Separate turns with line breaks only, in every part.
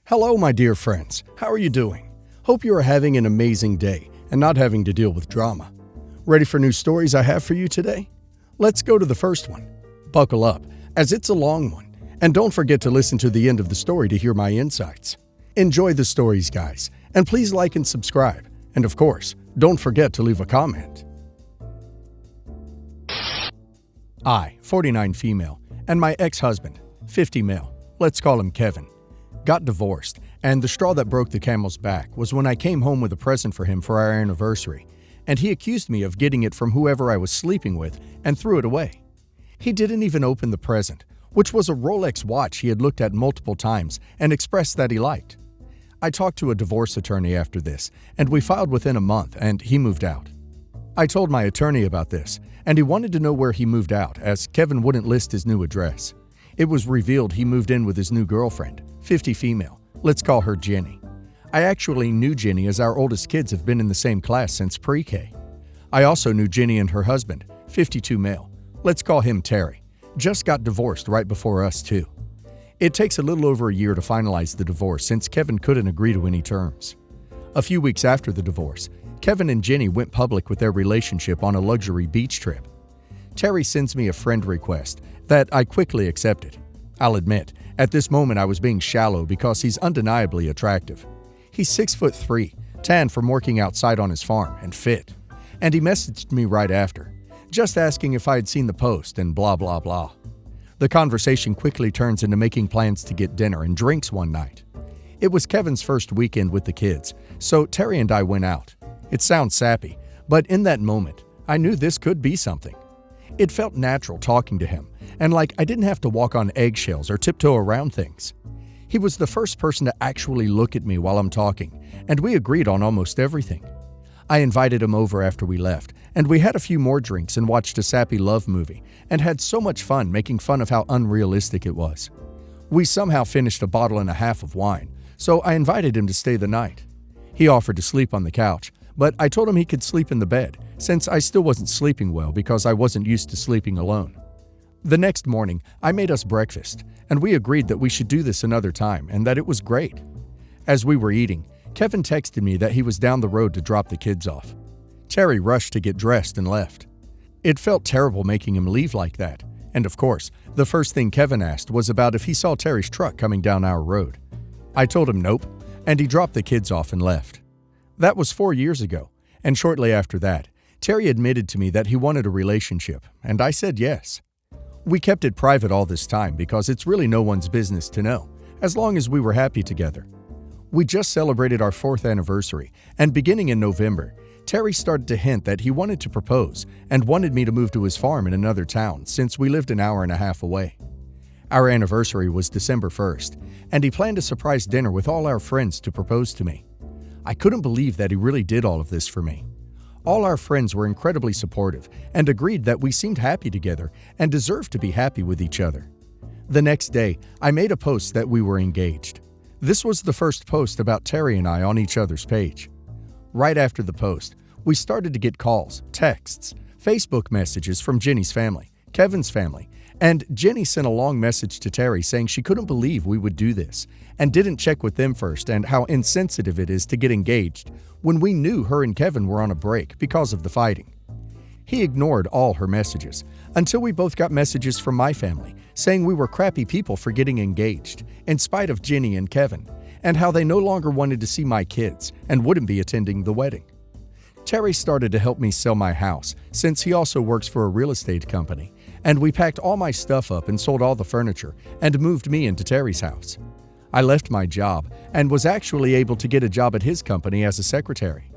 Hello, my dear friends. How are you doing? Hope you are having an amazing day and not having to deal with drama. Ready for new stories I have for you today? Let's go to the first one. Buckle up, as it's a long one, and don't forget to listen to the end of the story to hear my insights. Enjoy the stories, guys, and please like and subscribe. And of course, don't forget to leave a comment. I, 49 female, and my ex-husband, 50 male, let's call him Kevin, got divorced, and the straw that broke the camel's back was when I came home with a present for him for our anniversary, and he accused me of getting it from whoever I was sleeping with and threw it away. He didn't even open the present, which was a Rolex watch he had looked at multiple times and expressed that he liked. I talked to a divorce attorney after this, and we filed within a month, and he moved out. I told my attorney about this, and he wanted to know where he moved out, as Kevin wouldn't list his new address. It was revealed he moved in with his new girlfriend, 50 female. Let's call her Jenny. I actually knew Jenny as our oldest kids have been in the same class since pre-K. I also knew Jenny and her husband, 52 male. Let's call him Terry. Just got divorced right before us too. It takes a little over a year to finalize the divorce since Kevin couldn't agree to any terms. A few weeks after the divorce, Kevin and Jenny went public with their relationship on a luxury beach trip. Terry sends me a friend request that I quickly accepted. I'll admit, at this moment I was being shallow because he's undeniably attractive. He's 6'3", tan from working outside on his farm, and fit. And he messaged me right after, just asking if I had seen the post and blah blah blah. The conversation quickly turns into making plans to get dinner and drinks one night. It was Kevin's first weekend with the kids, so Terry and I went out. It sounds sappy, but in that moment, I knew this could be something. It felt natural talking to him, and like I didn't have to walk on eggshells or tiptoe around things. He was the first person to actually look at me while I'm talking, and we agreed on almost everything. I invited him over after we left, and we had a few more drinks and watched a sappy love movie, and had so much fun making fun of how unrealistic it was. We somehow finished a bottle and a half of wine, so I invited him to stay the night. He offered to sleep on the couch, but I told him he could sleep in the bed, since I still wasn't sleeping well because I wasn't used to sleeping alone. The next morning, I made us breakfast, and we agreed that we should do this another time and that it was great. As we were eating, Kevin texted me that he was down the road to drop the kids off. Terry rushed to get dressed and left. It felt terrible making him leave like that, and of course, the first thing Kevin asked was about if he saw Terry's truck coming down our road. I told him nope, and he dropped the kids off and left. That was 4 years ago, and shortly after that, Terry admitted to me that he wanted a relationship, and I said yes. We kept it private all this time because it's really no one's business to know, as long as we were happy together. We just celebrated our 4th anniversary, and beginning in November, Terry started to hint that he wanted to propose and wanted me to move to his farm in another town since we lived an hour and a half away. Our anniversary was December 1st, and he planned a surprise dinner with all our friends to propose to me. I couldn't believe that he really did all of this for me. All our friends were incredibly supportive and agreed that we seemed happy together and deserved to be happy with each other. The next day, I made a post that we were engaged. This was the first post about Terry and I on each other's page. Right after the post, we started to get calls, texts, Facebook messages from Jenny's family, Kevin's family, and Jenny sent a long message to Terry saying she couldn't believe we would do this and didn't check with them first and how insensitive it is to get engaged when we knew her and Kevin were on a break because of the fighting. He ignored all her messages until we both got messages from my family saying we were crappy people for getting engaged in spite of Jenny and Kevin, and how they no longer wanted to see my kids and wouldn't be attending the wedding. Terry started to help me sell my house since he also works for a real estate company, and we packed all my stuff up and sold all the furniture and moved me into Terry's house. I left my job and was actually able to get a job at his company as a secretary.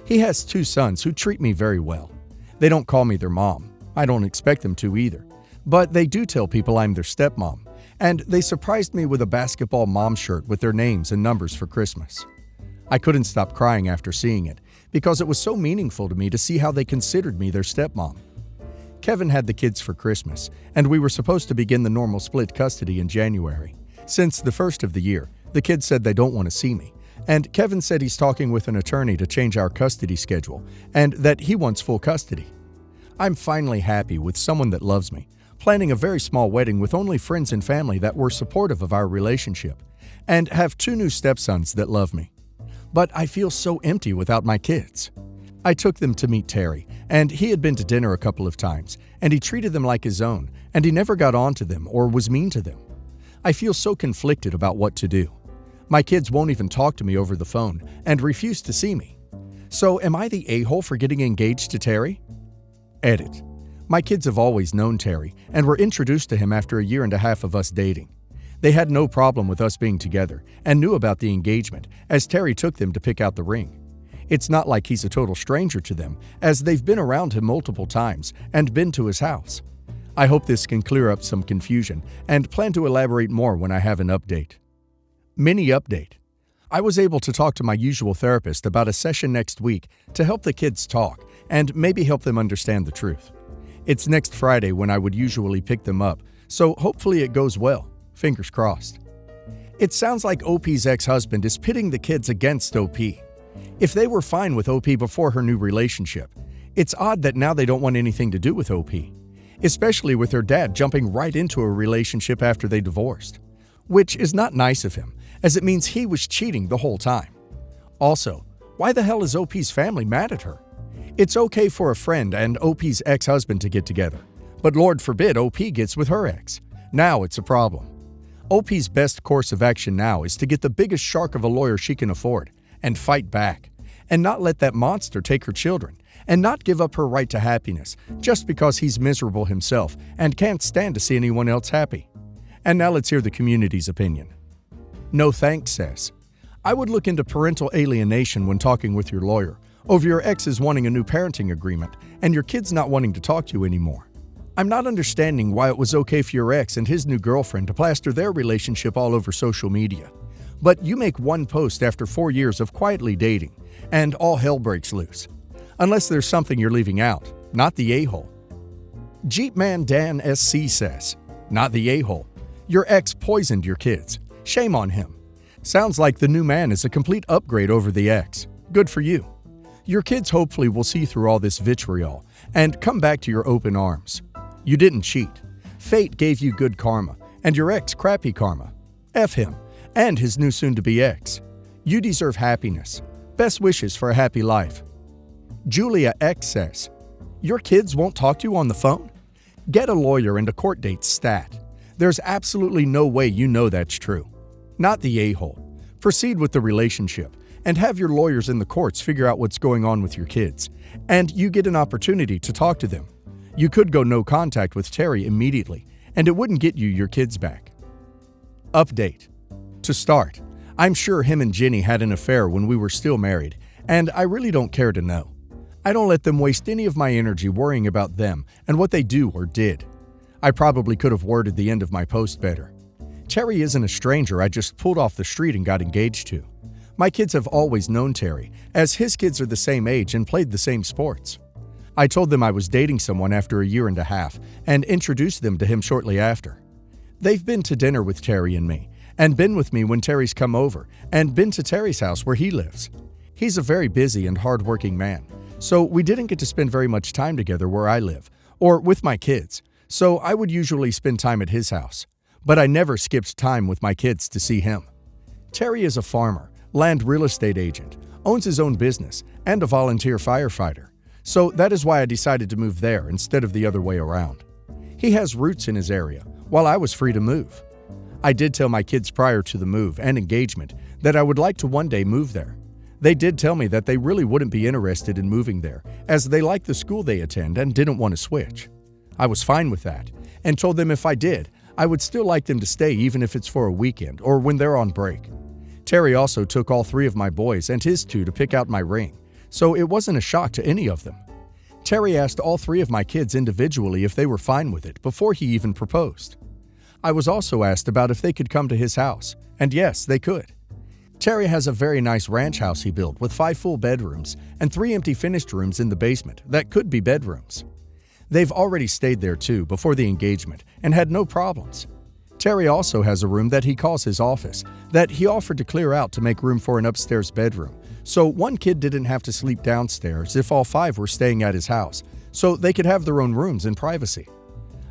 He has 2 sons who treat me very well. They don't call me their mom. I don't expect them to either. But they do tell people I'm their stepmom, and they surprised me with a basketball mom shirt with their names and numbers for Christmas. I couldn't stop crying after seeing it because it was so meaningful to me to see how they considered me their stepmom. Kevin had the kids for Christmas, and we were supposed to begin the normal split custody in January. Since the first of the year, the kids said they don't want to see me, and Kevin said he's talking with an attorney to change our custody schedule and that he wants full custody. I'm finally happy with someone that loves me, planning a very small wedding with only friends and family that were supportive of our relationship, and have 2 new stepsons that love me. But I feel so empty without my kids. I took them to meet Terry, and he had been to dinner a couple of times, and he treated them like his own, and he never got on to them or was mean to them. I feel so conflicted about what to do. My kids won't even talk to me over the phone and refuse to see me. So am I the a-hole for getting engaged to Terry? Edit. My kids have always known Terry and were introduced to him after a year and a half of us dating. They had no problem with us being together and knew about the engagement as Terry took them to pick out the ring. It's not like he's a total stranger to them, as they've been around him multiple times and been to his house. I hope this can clear up some confusion and plan to elaborate more when I have an update. Mini update. I was able to talk to my usual therapist about a session next week to help the kids talk and maybe help them understand the truth. It's next Friday when I would usually pick them up, so hopefully it goes well. Fingers crossed. It sounds like OP's ex-husband is pitting the kids against OP. If they were fine with OP before her new relationship, it's odd that now they don't want anything to do with OP, especially with her dad jumping right into a relationship after they divorced, which is not nice of him, as it means he was cheating the whole time. Also, why the hell is OP's family mad at her? It's okay for a friend and OP's ex-husband to get together, but Lord forbid OP gets with her ex. Now it's a problem. OP's best course of action now is to get the biggest shark of a lawyer she can afford and fight back, and not let that monster take her children, and not give up her right to happiness just because he's miserable himself and can't stand to see anyone else happy. And now let's hear the community's opinion. No Thanks says, I would look into parental alienation when talking with your lawyer over your exes wanting a new parenting agreement and your kids not wanting to talk to you anymore. I'm not understanding why it was okay for your ex and his new girlfriend to plaster their relationship all over social media. But you make one post after 4 years of quietly dating, and all hell breaks loose. Unless there's something you're leaving out, not the a-hole. Jeepman Dan SC says, not the a-hole. Your ex poisoned your kids. Shame on him. Sounds like the new man is a complete upgrade over the ex. Good for you. Your kids hopefully will see through all this vitriol and come back to your open arms. You didn't cheat. Fate gave you good karma, and your ex crappy karma. F him, and his new soon-to-be ex. You deserve happiness. Best wishes for a happy life. Julia X says, your kids won't talk to you on the phone? Get a lawyer and a court date stat. There's absolutely no way you know that's true. Not the a-hole. Proceed with the relationship and have your lawyers in the courts figure out what's going on with your kids, and you get an opportunity to talk to them. You could go no contact with Terry immediately, and it wouldn't get you your kids back. Update. To start, I'm sure him and Jenny had an affair when we were still married, and I really don't care to know. I don't let them waste any of my energy worrying about them and what they do or did. I probably could have worded the end of my post better. Terry isn't a stranger I just pulled off the street and got engaged to. My kids have always known Terry, as his kids are the same age and played the same sports. I told them I was dating someone after a year and a half and introduced them to him shortly after. They've been to dinner with Terry and me, and been with me when Terry's come over, and been to Terry's house where he lives. He's a very busy and hard-working man, so we didn't get to spend very much time together where I live, or with my kids, so I would usually spend time at his house. But I never skipped time with my kids to see him. Terry is a farmer, land real estate agent, owns his own business, and a volunteer firefighter. So that is why I decided to move there instead of the other way around. He has roots in his area, while I was free to move. I did tell my kids prior to the move and engagement that I would like to one day move there. They did tell me that they really wouldn't be interested in moving there, as they like the school they attend and didn't want to switch. I was fine with that, and told them if I did, I would still like them to stay even if it's for a weekend or when they're on break. Terry also took all 3 of my boys and his 2 to pick out my ring, so it wasn't a shock to any of them. Terry asked all 3 of my kids individually if they were fine with it before he even proposed. I was also asked about if they could come to his house, and yes, they could. Terry has a very nice ranch house he built with 5 full bedrooms and 3 empty finished rooms in the basement that could be bedrooms. They've already stayed there too before the engagement and had no problems. Terry also has a room that he calls his office that he offered to clear out to make room for an upstairs bedroom, so one kid didn't have to sleep downstairs if all 5 were staying at his house, so they could have their own rooms in privacy.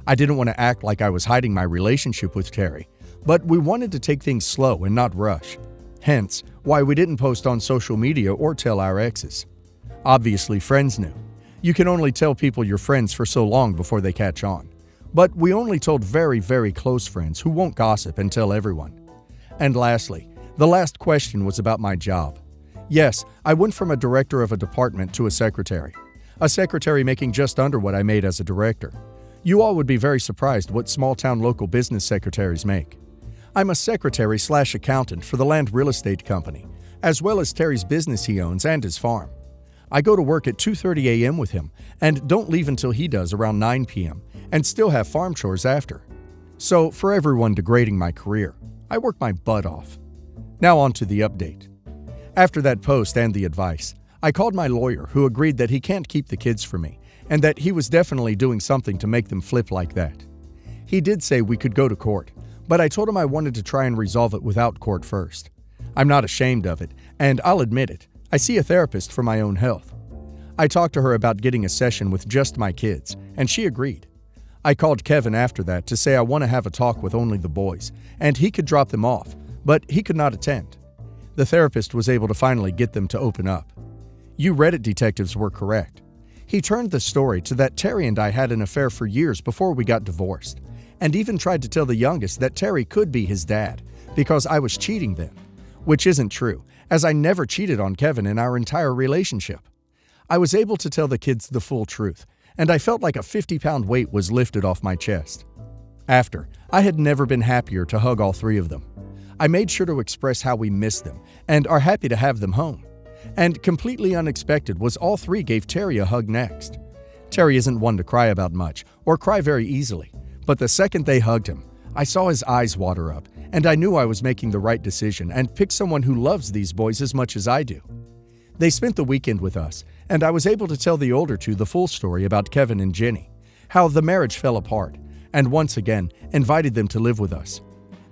I didn't want to act like I was hiding my relationship with Terry, but we wanted to take things slow and not rush. Hence, why we didn't post on social media or tell our exes. Obviously, friends knew. You can only tell people you're friends for so long before they catch on. But we only told very, very close friends who won't gossip and tell everyone. And lastly, the last question was about my job. Yes, I went from a director of a department to a secretary. A secretary making just under what I made as a director. You all would be very surprised what small-town local business secretaries make. I'm a secretary/accountant for the land real estate company, as well as Terry's business he owns and his farm. I go to work at 2:30 a.m. with him and don't leave until he does around 9 p.m. and still have farm chores after. So, for everyone degrading my career, I work my butt off. Now on to the update. After that post and the advice, I called my lawyer who agreed that he can't keep the kids for me and that he was definitely doing something to make them flip like that. He did say we could go to court, but I told him I wanted to try and resolve it without court first. I'm not ashamed of it, and I'll admit it, I see a therapist for my own health. I talked to her about getting a session with just my kids, and she agreed. I called Kevin after that to say I want to have a talk with only the boys, and he could drop them off, but he could not attend. The therapist was able to finally get them to open up. You Reddit detectives were correct. He turned the story to that Terry and I had an affair for years before we got divorced, and even tried to tell the youngest that Terry could be his dad because I was cheating then, which isn't true, as I never cheated on Kevin in our entire relationship. I was able to tell the kids the full truth, and I felt like a 50-pound weight was lifted off my chest. After, I had never been happier to hug all three of them. I made sure to express how we miss them and are happy to have them home. And completely unexpected was all three gave Terry a hug next. Terry isn't one to cry about much or cry very easily, but the second they hugged him, I saw his eyes water up, and I knew I was making the right decision and picked someone who loves these boys as much as I do. They spent the weekend with us, and I was able to tell the older two the full story about Kevin and Jenny, how the marriage fell apart, and once again invited them to live with us.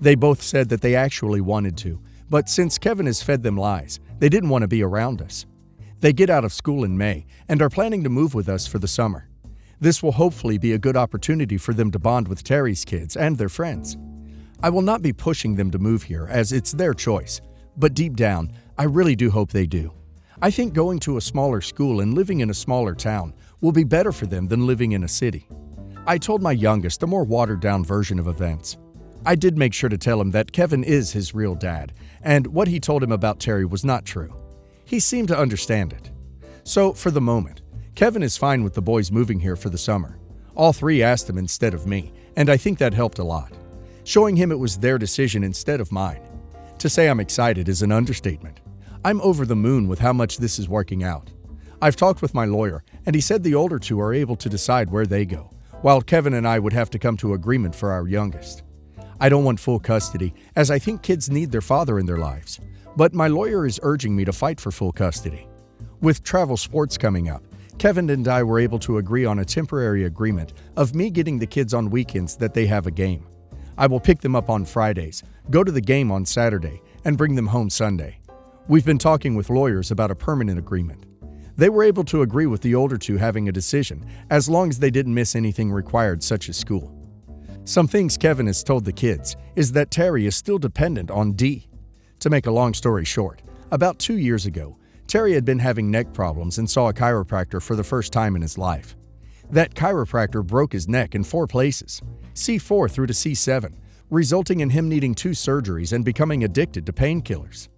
They both said that they actually wanted to, but since Kevin has fed them lies, they didn't want to be around us. They get out of school in May and are planning to move with us for the summer. This will hopefully be a good opportunity for them to bond with Terry's kids and their friends. I will not be pushing them to move here as it's their choice, but deep down, I really do hope they do. I think going to a smaller school and living in a smaller town will be better for them than living in a city. I told my youngest a more watered-down version of events. I did make sure to tell him that Kevin is his real dad, and what he told him about Terry was not true. He seemed to understand it. So, for the moment, Kevin is fine with the boys moving here for the summer. All three asked him instead of me, and I think that helped a lot, showing him it was their decision instead of mine. To say I'm excited is an understatement. I'm over the moon with how much this is working out. I've talked with my lawyer, and he said the older two are able to decide where they go, while Kevin and I would have to come to agreement for our youngest. I don't want full custody, as I think kids need their father in their lives, but my lawyer is urging me to fight for full custody. With travel sports coming up, Kevin and I were able to agree on a temporary agreement of me getting the kids on weekends that they have a game. I will pick them up on Fridays, go to the game on Saturday, and bring them home Sunday. We've been talking with lawyers about a permanent agreement. They were able to agree with the older two having a decision, as long as they didn't miss anything required such as school. Some things Kevin has told the kids is that Terry is still dependent on Dee. To make a long story short, about 2 years ago, Terry had been having neck problems and saw a chiropractor for the first time in his life. That chiropractor broke his neck in 4 places, C4 through to C7, resulting in him needing 2 surgeries and becoming addicted to painkillers.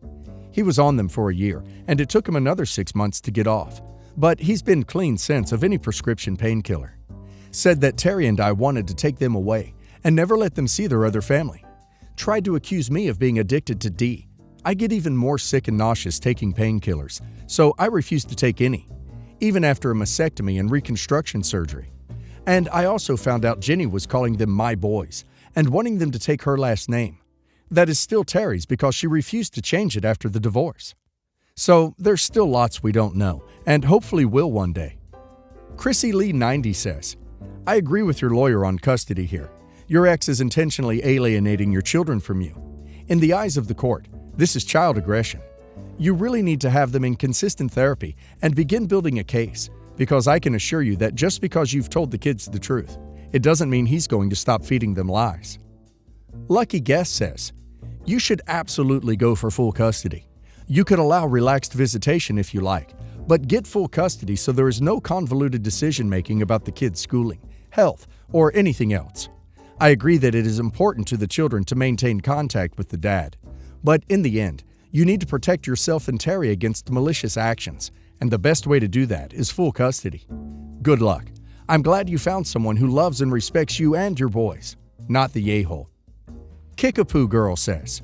He was on them for a year, and it took him another 6 months to get off, but he's been clean since of any prescription painkiller. Said that Terry and I wanted to take them away and never let them see their other family. Tried to accuse me of being addicted to D. I get even more sick and nauseous taking painkillers, so I refused to take any, even after a mastectomy and reconstruction surgery. And I also found out Jenny was calling them my boys and wanting them to take her last name. That is still Terry's because she refused to change it after the divorce. So there's still lots we don't know, and hopefully will one day. Chrissy Lee 90 says, I agree with your lawyer on custody here. Your ex is intentionally alienating your children from you. In the eyes of the court, this is child aggression. You really need to have them in consistent therapy and begin building a case, because I can assure you that just because you've told the kids the truth, it doesn't mean he's going to stop feeding them lies. Lucky Guest says, you should absolutely go for full custody. You could allow relaxed visitation if you like, but get full custody so there is no convoluted decision-making about the kid's schooling, health, or anything else. I agree that it is important to the children to maintain contact with the dad, but in the end, you need to protect yourself and Terry against malicious actions, and the best way to do that is full custody. Good luck. I'm glad you found someone who loves and respects you and your boys, not the a-hole. Kickapoo Girl says,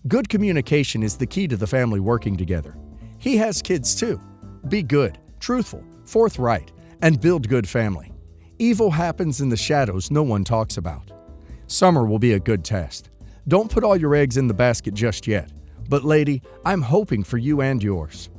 good communication is the key to the family working together. He has kids too. Be good, truthful, forthright, and build good family. Evil happens in the shadows no one talks about. Summer will be a good test. Don't put all your eggs in the basket just yet. But lady, I'm hoping for you and yours.